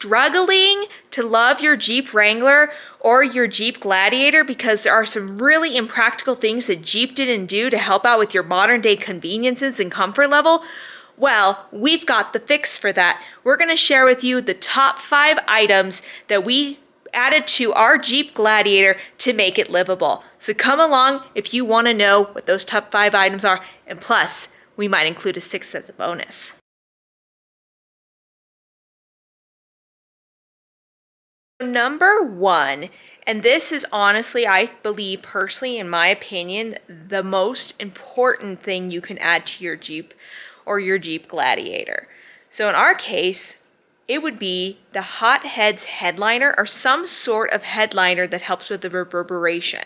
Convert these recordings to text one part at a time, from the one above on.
struggling to love your Jeep Wrangler or your Jeep Gladiator because there are some really impractical things that Jeep didn't do to help out with your modern day conveniences and comfort level, well, we've got the fix for that. We're going to share with you the top 5 items that we added to our Jeep Gladiator to make it livable. So come along if you want to know what those top 5 items are, and plus, we might include a 6th as a bonus. Number 1, and this is honestly, I believe personally, in my opinion, the most important thing you can add to your Jeep or your Jeep Gladiator. So in our case, it would be the Hotheads Headliner or some sort of headliner that helps with the reverberation.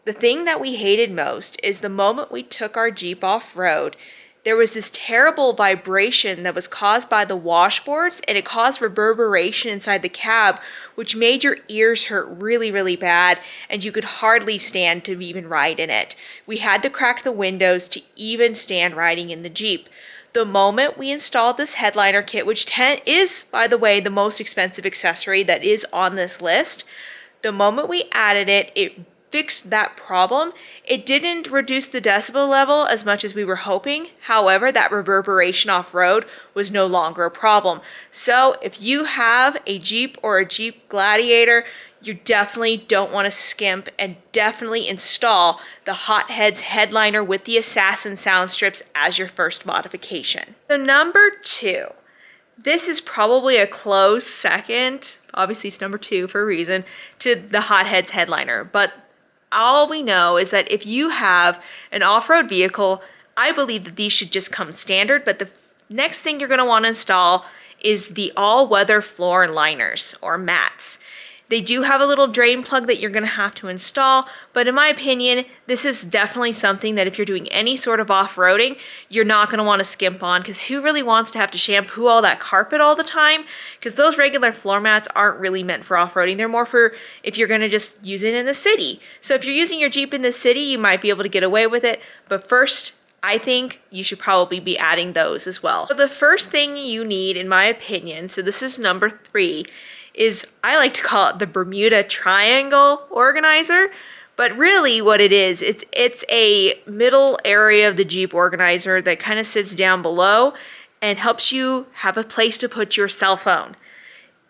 The thing that we hated most is the moment we took our Jeep off-road, there was this terrible vibration that was caused by the washboards, and it caused reverberation inside the cab, which made your ears hurt really, really bad, and you could hardly stand to even ride in it. We had to crack the windows to even stand riding in the Jeep. The moment we installed this headliner kit, which is, by the way, the most expensive accessory that is on this list, the moment we added it, it fixed that problem. It didn't reduce the decibel level as much as we were hoping. However, that reverberation off-road was no longer a problem. So if you have a Jeep or a Jeep Gladiator, you definitely don't want to skimp and definitely install the Hotheads Headliner with the Assassin sound strips as your first modification. So number 2. This is probably a close second, obviously it's number 2 for a reason, to the Hotheads Headliner. But all we know is that if you have an off-road vehicle, I believe that these should just come standard, but the next thing you're going to want to install is the all-weather floor liners or mats. They do have a little drain plug that you're going to have to install, but in my opinion, this is definitely something that if you're doing any sort of off-roading, you're not going to want to skimp on, because who really wants to have to shampoo all that carpet all the time? Because those regular floor mats aren't really meant for off-roading. They're more for if you're going to just use it in the city. So if you're using your Jeep in the city, you might be able to get away with it, but first, I think you should probably be adding those as well. So the first thing you need, in my opinion, so this is number 3, is I like to call it the Bermuda Triangle organizer, but really what it is, it's a middle area of the Jeep organizer that kind of sits down below and helps you have a place to put your cell phone.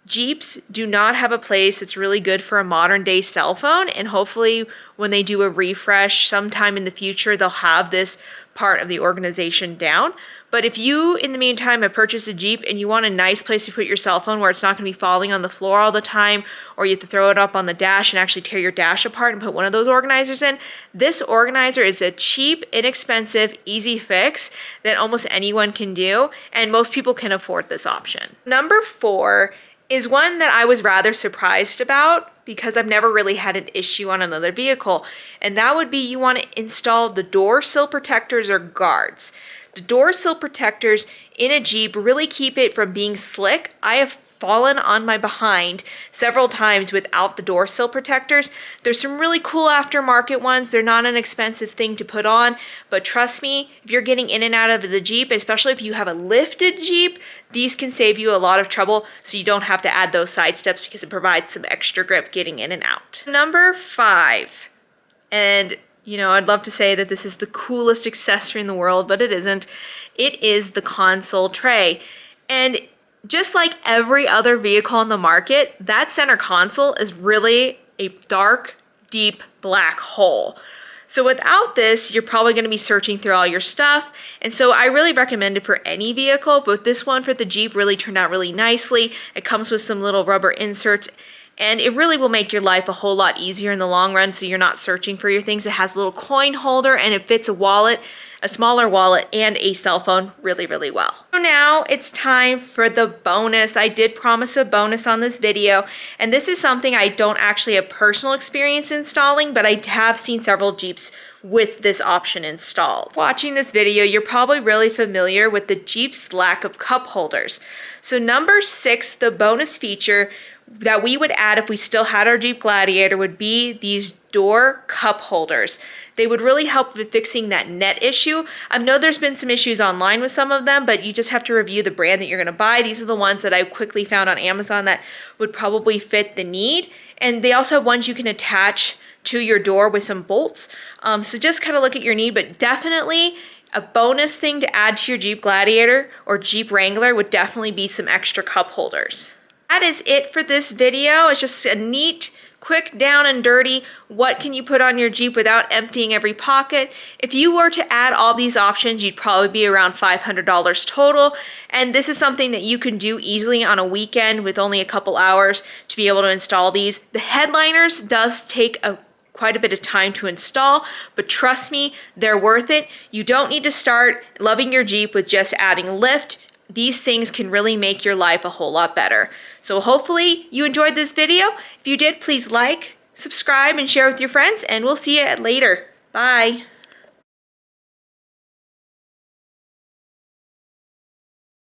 Jeeps do not have a place that's really good for a modern day cell phone, and hopefully when they do a refresh sometime in the future, they'll have this part of the organization down. But if you, in the meantime, have purchased a Jeep and you want a nice place to put your cell phone where it's not going to be falling on the floor all the time, or you have to throw it up on the dash and actually tear your dash apart and put one of those organizers in, this organizer is a cheap, inexpensive, easy fix that almost anyone can do, and most people can afford this option. Number 4 is one that I was rather surprised about because I've never really had an issue on another vehicle, and that would be you want to install the door sill protectors or guards. The door sill protectors in a Jeep really keep it from being slick. I have fallen on my behind several times without the door sill protectors. There's some really cool aftermarket ones. They're not an expensive thing to put on, but trust me, if you're getting in and out of the Jeep, especially if you have a lifted Jeep, these can save you a lot of trouble, so you don't have to add those side steps because it provides some extra grip getting in and out. Number 5, and you know, I'd love to say that this is the coolest accessory in the world, but it isn't. It is the console tray. And just like every other vehicle on the market, that center console is really a dark, deep black hole. So without this, you're probably going to be searching through all your stuff. And so I really recommend it for any vehicle, but this one for the Jeep really turned out really nicely. It comes with some little rubber inserts, and it really will make your life a whole lot easier in the long run, so you're not searching for your things. It has a little coin holder, and it fits a wallet, a smaller wallet, and a cell phone really, really well. So now it's time for the bonus. I did promise a bonus on this video, and this is something I don't actually have personal experience installing, but I have seen several Jeeps with this option installed. Watching this video, you're probably really familiar with the Jeep's lack of cup holders. So number 6, the bonus feature that we would add if we still had our Jeep Gladiator would be these door cup holders. They would really help with fixing that net issue. I know there's been some issues online with some of them, but you just have to review the brand that you're gonna buy. These are the ones that I quickly found on Amazon that would probably fit the need. And they also have ones you can attach to your door with some bolts. So just kind of look at your need, but definitely a bonus thing to add to your Jeep Gladiator or Jeep Wrangler would definitely be some extra cup holders. That is it for this video. It's just a neat, quick down and dirty, what can you put on your Jeep without emptying every pocket. If you were to add all these options, you'd probably be around $500 total. And this is something that you can do easily on a weekend with only a couple hours to be able to install these. The headliners does take quite a bit of time to install, but trust me, they're worth it. You don't need to start loving your Jeep with just adding lift. These things can really make your life a whole lot better. So hopefully you enjoyed this video. If you did, please like, subscribe, and share with your friends, and we'll see you later. Bye.